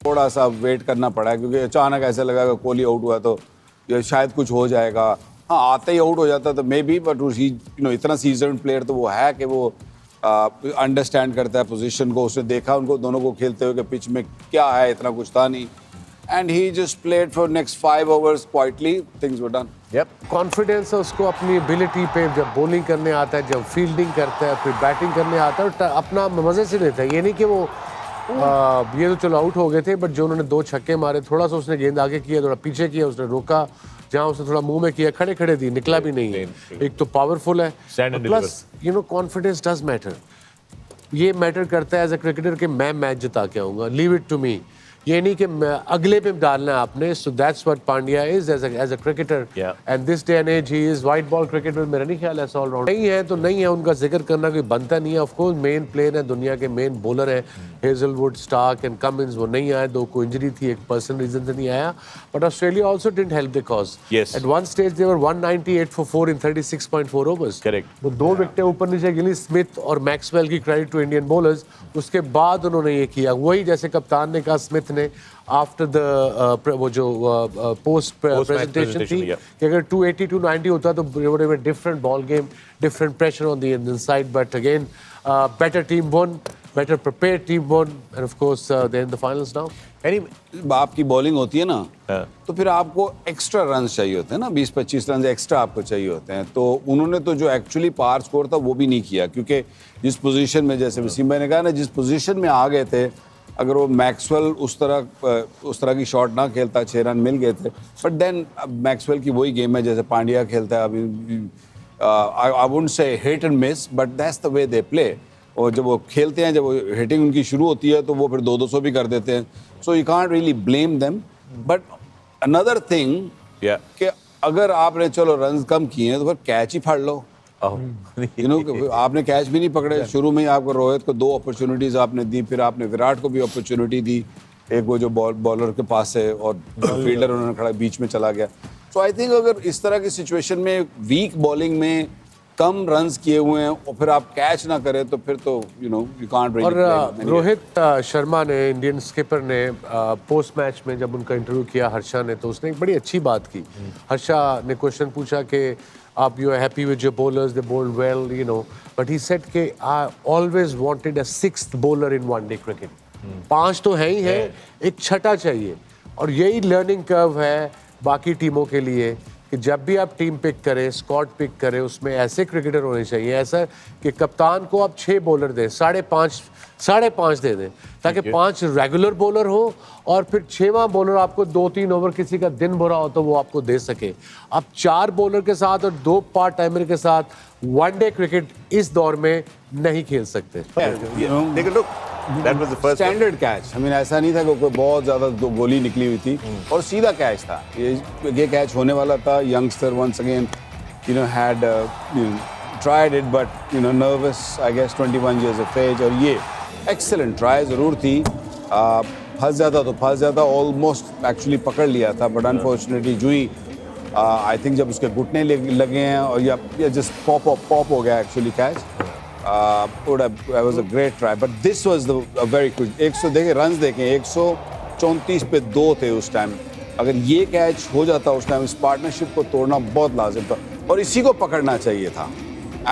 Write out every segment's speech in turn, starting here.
थोड़ा सा वेट करना पड़ा क्योंकि अचानक ऐसा लगा कि कोहली आउट हुआ तो ये शायद कुछ हो जाएगा। हाँ, आते ही आउट हो जाता तो मे बी, बट इतना सीजन प्लेयर तो वो है कि वो अंडरस्टैंड करता है पोजीशन को। उसने देखा उनको दोनों को खेलते हुए कि पिच में क्या है, इतना कुछ था नहीं। And he just played for next 5 overs quietly, things were done. Confidence है उसको अपनी एबिलिटी पे, जब बॉलिंग करने आता है, जब फील्डिंग करता है, फिर बैटिंग करने आता है और अपना मजे से लेता है। ये नहीं कि वो ये तो चलो आउट हो गए थे, बट जो उन्होंने 2 छक्के मारे, थोड़ा सा उसने गेंद आगे किया, थोड़ा पीछे किया, उसने रोका, जहाँ उसने थोड़ा मुंह में किया, खड़े खड़े दी, निकला भी नहीं है। एक तो पावरफुल है, प्लस कॉन्फिडेंस डज मैटर। ये मैटर करता है एज अ क्रिकेटर कि मैं मैच जिता के आऊंगा, लीव इट टू मी। ये नहीं कि अगले पे डालना है आपने। So that's what Pandya is as a cricketer, and this day and as he is white ball cricket में मेरा नहीं ख्याल ऐसा ऑलराउंड नहीं है तो नहीं है, उनका जिक्र करना कोई बनता नहीं है। ऑफ कोर्स मेन प्लेयर है, दुनिया के मेन बॉलर है, हेजलवुड, स्टार्क एंड कमिंस, वो नहीं आए, 2 को इंजरी थी, एक पर्सनल रीजन से नहीं आया। But Australia also didn't help the cause. At one stage they were 198 for 4 in 36.4 overs। Correct. वो 2 विकेटें ऊपर नीचे गिली, स्मिथ और मैक्सवेल की, क्रेडिट टू इंडियन बॉलर्स। उसके बाद उन्होंने ये किया, वही जैसे कप्तान ने कहा, स्मिथ ने आफ्टर द वो जो पोस्ट प्रेजेंटेशन थी कि अगर 280 290 होता तो different ball game, different pressure on the Indian side. But again better team one, better prepared team won, and of course they're in the finals now. आपकी bowling होती है ना तो फिर आपको एक्स्ट्रा रन चाहिए होते हैं ना, 20-25 रन एक्स्ट्रा आपको चाहिए होते हैं। तो उन्होंने तो जो एक्चुअली पार स्कोर था वो भी नहीं किया, क्योंकि जिस पोजीशन में, जैसे वसीम भाई ने कहा ना, जिस पोजीशन में आ गए थे, अगर वो मैक्सवेल उस तरह की शॉट ना खेलता, 6 रन मिल गए थे। बट देन मैक्सवेल की वही गेम है जैसे पांड्या खेलता है अभी। I wouldn't say hit and miss, but that's the way they play. और जब वो खेलते हैं, जब वो हिटिंग उनकी शुरू होती है तो वो फिर 200 भी कर देते हैं। So you can't really blame them. But another thing कि अगर आपने चलो रन कम किए हैं तो फिर कैच ही फाड़ लो। आपने कैच भी नहीं पकड़े शुरू में ही। आपको रोहित को 2 अपॉर्चुनिटीज आपने दी, फिर आपने विराट को भी अपॉर्चुनिटी दी, एक वो जो बॉलर के पास है और फील्डर उन्होंने खड़ा बीच में चला गया। सो आई थिंक अगर इस तरह की सिचुएशन में वीक बॉलिंग में कम रन्स किए हुए हैं और फिर आप कैच ना करें तो फिर तो यू कांट रियली। और रोहित शर्मा ने, इंडियन स्किपर ने, पोस्ट मैच में जब उनका इंटरव्यू किया हर्षा ने, तो उसने एक बड़ी अच्छी बात की। हर्षा ने क्वेश्चन पूछा कि आप you are happy with your bowlers, they bowled well, but he said कि I always wanted a 6th bowler in one day cricket. 5 तो है ही है, एक छठा चाहिए। और यही लर्निंग कर्व है बाकी टीमों के लिए कि जब भी आप टीम पिक करें, स्क्वाड पिक करें, उसमें ऐसे क्रिकेटर होने चाहिए, ऐसा कि कप्तान को आप 6 बॉलर दें, 5.5 दे दें, ताकि 5 रेगुलर बॉलर हो और फिर 6वां बॉलर आपको 2-3 ओवर किसी का दिन बुरा हो तो वो आपको दे सके। आप 4 बॉलर के साथ और 2 पार्ट टाइमर के साथ वनडे क्रिकेट इस दौर में नहीं खेल सकते। That was the first standard catch. I mean, ऐसा नहीं था कि कोई बहुत ज़्यादा गोली निकली हुई थी और सीधा कैच था। ये कैच होने वाला था। Youngster once again, had tried it, but nervous, I guess, 21 years of age। और ये excellent try ज़रूर थी। फंस जाता, almost actually पकड़ लिया था, but unfortunately Jui I think जब उसके घुटने लगे हैं और या just pop हो गया actually catch। That was a great try, but this was a very quick। 100 देखें रन्स देखें, 134 पे 2 थे उस टाइम। अगर ये कैच हो जाता उस टाइम, इस पार्टनरशिप को तोड़ना बहुत लाजिम था और इसी को पकड़ना चाहिए था।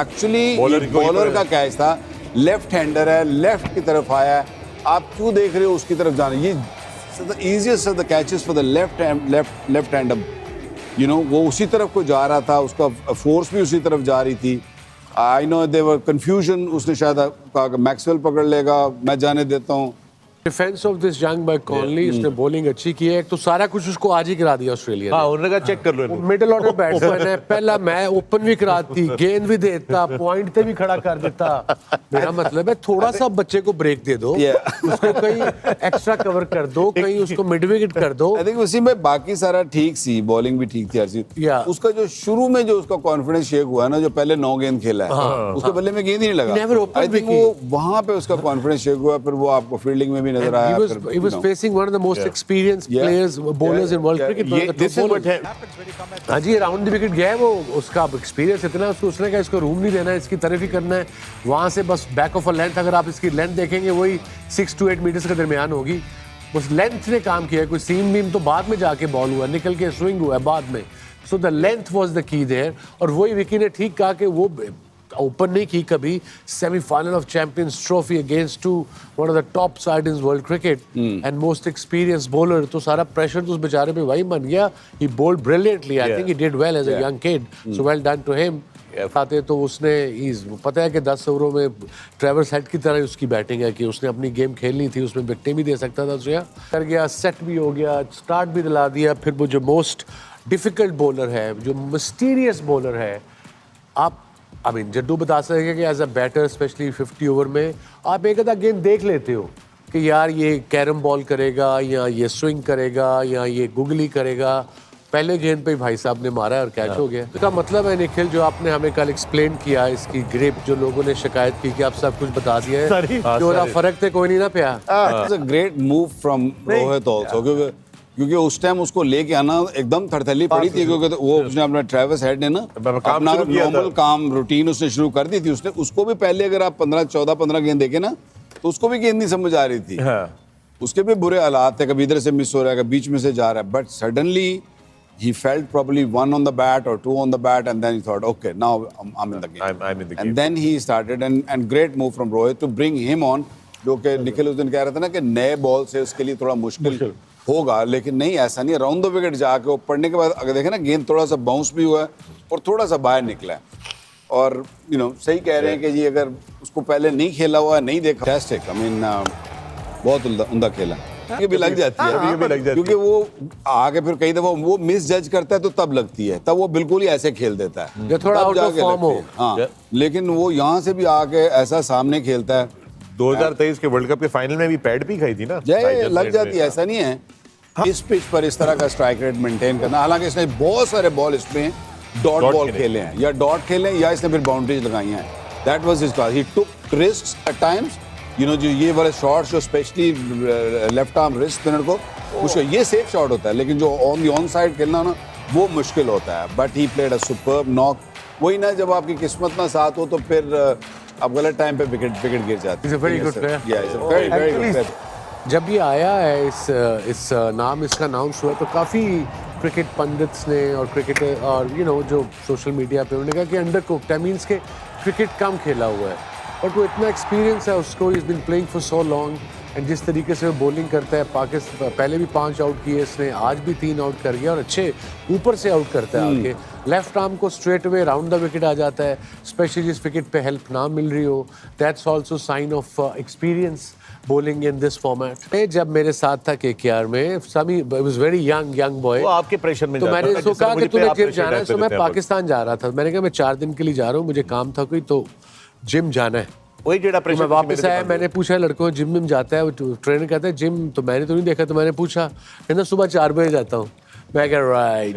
एक्चुअली बॉलर का कैच था, लेफ्ट हैंडर है, लेफ्ट की तरफ आया है, आप क्यों देख रहे हो उसकी तरफ जाना? ये the easiest of the catches for the left hander. वो उसी तरफ को जा रहा था, उसका फोर्स भी उसी तरफ जा रही थी। I know they were confusion. उसने शायद कहा कि मैक्सवेल पकड़ लेगा, मैं जाने देता हूँ। Defence of this young by Connolly, उसने बॉलिंग अच्छी की है। एक तो सारा कुछ उसको आज ही करा दिया ऑस्ट्रेलिया ने। हाँ, उन्होंने कहा चेक कर लो। मिडिल ऑर्डर बैट्समैन है, पहला मैं ओपन भी कराती, गेंद भी देता, पॉइंट पे भी खड़ा कर देता। मेरा मतलब है थोड़ा सा बच्चे को ब्रेक दे दो, उसको कहीं एक्स्ट्रा कवर कर दो, कहीं उसको मिड विकेट कर दो। आई थिंक उसी में बाकी सारा ठीक सी, बॉलिंग भी ठीक थी हर चीज। उसका जो शुरू में जो उसका कॉन्फिडेंस शेक हुआ ना, जो पहले 9 गेंद खेला है, उसके बल्ले में गेंद ही नहीं लगा। आई थिंक वो वहां पे उसका कॉन्फिडेंस शेक हुआ, फिर वो आपको फील्डिंग में भी नजर आया। He was facing one of the most experienced players, bowlers in world cricket. This is what है। हाँ जी, राउंड द विकेट गया है वो, उसका एक्सपीरियंस इतना है, उसने कहा इसको रूम नहीं देना है, इसकी तरफ ही करना है। वहाँ से बस बैक ऑफ अ लेंथ, अगर आप इसकी लेंथ देखेंगे वही 6 to 8 मीटर्स के दरमियान होगी। बस लेंथ ने काम किया है, कोई सीम बीम तो बाद में जाके बॉल हुआ, निकल के स्विंग हुआ है बाद में। So the length was the key there, और वही विकी ने ठीक कहा कि वो ओपन नहीं की कभी, semifinal of Champions Trophy against to one of the top side in world cricket and most experience bowler, तो सारा प्रेशर तो उस बेचारे पे वही बन गया। He bowled brilliantly, I think he did well as a young kid, so well done to him. आते तो उसने पता है कि 10 ओवरों में ट्रेवर्स हेड की तरह उसकी बैटिंग है कि उसने अपनी गेम खेलनी थी, उसमें विकेटें भी दे सकता था, श्रेया कर गया, सेट भी हो गया, स्टार्ट भी दिला दिया। फिर वो जो मोस्ट डिफिकल्ट बॉलर है, जो मिस्टीरियस बॉलर है, आप जड्डू बता सकेंगे कि as a batter specially 50 over में आप एक आधा गेंद देख लेते हो कि यार ये कैरम बॉल करेगा या ये स्विंग करेगा या ये गुगली करेगा। पहले गेंद पे ही भाई साहब ने मारा है और कैच हो गया। इसका मतलब है निखिल, जो आपने हमें कल एक्सप्लेन किया, इसकी ग्रिप, जो लोगों ने शिकायत की कि आप सब कुछ बता दिया है, जो फर्क थे कोई नहीं ना पिया। It's a great move from Rohit also, क्योंकि उस टाइम उसको लेके आना एकदम थरथली पड़ी थी, क्योंकि वो उसने अपना ट्रेविस हेड ने ना अपना नॉर्मल काम रूटीन उसने शुरू कर दी थी। उसने उसको भी पहले अगर आप 15 गेंद देखे ना तो उसको भी गेंद नहीं समझ आ रही थी। उसके भी बुरे हालात थे, कभी इधर से मिस हो रहा है, कभी बीच में से जा रहा है, but suddenly he felt probably 1 on the bat or 2 on the bat, and then he thought, okay, now I'm in the game. I'm in the game. And then he started, and great move from Rohit to bring him on, जो कि निखिल उस दिन कह रहा था ना कि नए बॉल से उसके लिए थोड़ा मुश्किल होगा, लेकिन नहीं, ऐसा नहीं। राउंड द विकेट जाके वो पढ़ने के बाद अगर देखें ना, गेंद थोड़ा सा बाउंस भी हुआ है और थोड़ा सा बाहर निकला है। और सही कह रहे हैं कि जी अगर उसको पहले नहीं खेला हुआ है, नहीं देखा, फैंटास्टिक, बहुत उम्दा खेला। ये भी लग जाती है, क्योंकि वो आगे फिर कई दफा वो मिस जज करता है तो तब लगती है, तब वो बिल्कुल ही ऐसे खेल देता है, थोड़ा आउट ऑफ फॉर्म हो। हाँ, लेकिन वो यहाँ से भी आके ऐसा सामने खेलता है। 2023 के वर्ल्ड कप के फाइनल में भी पैड भी खाई थी ना, लग जाती है, ऐसा नहीं है। इस पिच पर इस तरह का स्ट्राइक रेट मेंटेन करना, हालांकि इसने बहुत सारे बॉल इसमें डॉट बॉल खेले हैं, या डॉट खेले या इसने फिर बाउंड्रीज लगाई हैं। That was his class. He took risks at times, जो ये वाले शॉट्स जो specially left arm wrist spinner को, उसका ये सेफ शॉट होता है, लेकिन जो ऑन साइड खेलना ना वो मुश्किल होता है। But he played a superb knock. वही ना, जब आपकी किस्मत ना साथ हो तो फिर आप गलत टाइम पे विकेट गिर जाती है। Very good player. जब ये आया है इस नाम इसका अनाउंस हुआ तो काफ़ी क्रिकेट पंडित्स ने और क्रिकेटर और जो सोशल मीडिया पे उन्होंने कहा कि अंडर कुक, दैट मीन्स के क्रिकेट कम खेला हुआ है, बट वो इतना एक्सपीरियंस है उसको, is been playing for so long, and जिस तरीके से वो बॉलिंग करता है, पाकिस्तान पहले भी 5 आउट किए इसने, आज भी 3 आउट कर गया और अच्छे ऊपर से आउट करता है आगे। लेफ्ट आर्म को straight away round the wicket आ जाता है, स्पेशली जिस विकेट पे हेल्प ना मिल रही हो। That's also sign of experience bowling in this format। जब मेरे साथ था KKR में, समी was very young boy, वो आपके प्रेशर में तो मैंने उसको कहा कि तूने जिम जाना है, तो मैं पाकिस्तान जा रहा था, मैंने कहा मैं 4 दिन के लिए जा रहा हूँ, मुझे काम था कोई, तो जिम जाना है। वही जेड़ा प्रेशर, मैं वापस आया, मैंने पूछा लड़कों जिम में जाता है, ट्रेनर कहता है जिम, तो मैंने तो नहीं देखा, तो मैंने पूछा, कहना सुबह 4 बजे जाता हूँ। मैं कह राइट।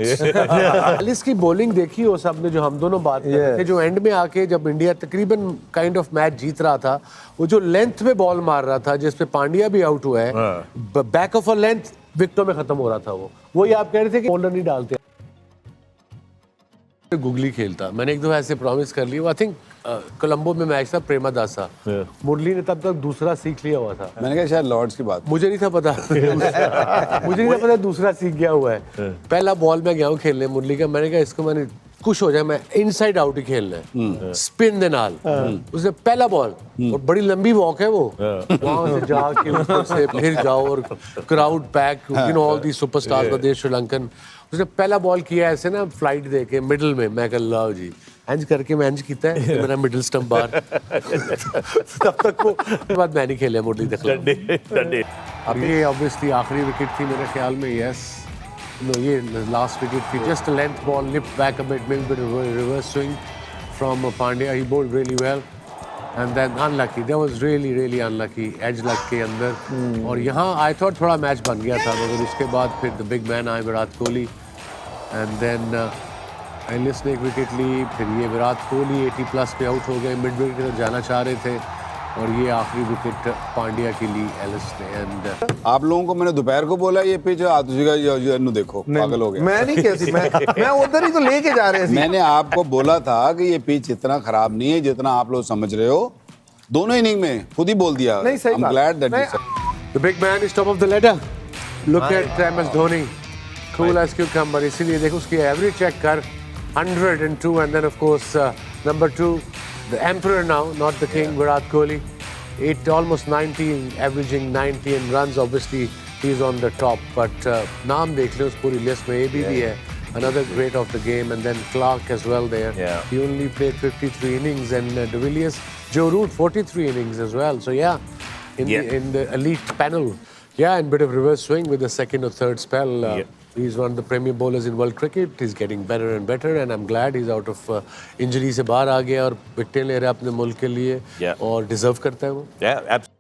इसकी बॉलिंग देखी हो सबने, जो हम दोनों बात कर रहे थे, जो एंड में आके जब इंडिया तकरीबन काइंड ऑफ मैच जीत रहा था, वो जो लेंथ में बॉल मार रहा था, जिसपे पांड्या भी आउट हुआ है, बैक ऑफ अ लेंथ विकेटों में खत्म हो रहा था वो ही आप कह रहे थे कि बॉलर नहीं डालते, गुगली खेलता। मैंने एक दफा ऐसे प्रॉमिस कर लिया, आई थिंक कोलंबो में मैच था, प्रेमादासा, मुरली ने तब तक दूसरा सीख लिया हुआ था। मैंने कहा शायद लॉर्ड्स की बात, मुझे नहीं था पता मुझे नहीं था पता दूसरा सीख गया हुआ है। पहला बॉल में गया हूँ खेलने मुरली का, मैंने कहा इसको मैंने खुश हो जाए, मैं इनसाइड आउट ही खेलना है, स्पिन दे नाल। उसने पहला बॉल, और बड़ी लंबी वॉक है वो, वहां से जाके ऊपर से फिर जाओ, और crowd pack, all the superstars व देश श्रीलंकन। उसने पहला बॉल किया ऐसे ना, फ्लाइट दे के मिडिल में, मैं कह लो जी एंज करके मैं एंज किया है, मेरा मिडिल स्टंप बार तब तक वो बाद मैं नहीं खेला मुरली देख लो। अब ये ऑब्वियसली आखिरी विकेट थी मेरे ख्याल में, यस नो ये लास्ट विकेट थी, just length ball, lift back a bit, bit reverse swing from Pandya, he bowled really well, and then unlucky, that was really unlucky, edge luck के अंदर। और यहाँ आई थॉट थोड़ा मैच बन गया था, मगर उसके बाद फिर द बिग मैन आए Virat Kohli, and then Ellis ने एक विकेट ली, फिर ये विराट कोहली 80+ पे आउट हो गए, मिड विकेट की तरफ जाना चाह रहे थे, और ये आखिरी विकेट पांड्या की ली एलिस ने। एंड आप लोगों को मैंने दोपहर को बोला ये पिच आतुजी का देखो पागल हो गया। मैं नहीं कहती, मैं उधर ही तो लेके जा रहे थे। मैंने आपको बोला था कि ये पिच इतना खराब नहीं है जितना आप लोग समझ रहे हो। दोनों इनिंग में खुद ही बोल दिया। नहीं, सही बात। I'm glad that you said. the big man is top of the ladder। Look at MS Dhoni, cool as cucumber. इसीलिए देखो उसकी एवरेज चेक कर 102 and then of course number 2 the emperor now, not the king, Virat Kohli. Almost 90, averaging 90 and runs. Obviously he's on the top, but नाम देख लो उस पूरी list में ABD है, another great of the game, and then Clark as well there. Yeah. He only played 53 innings, and De Villiers, Joe Root 43 innings as well. So yeah, in the elite panel. Yeah, and bit of reverse swing with the second or third spell. He's one of the premier bowlers in world cricket. He's getting better and better, and I'm glad he's out of injury से बाहर आ गया और विकेटें ले रहा है अपने मुल्क के लिए Yeah. और deserve करता है वो. Yeah, absolutely.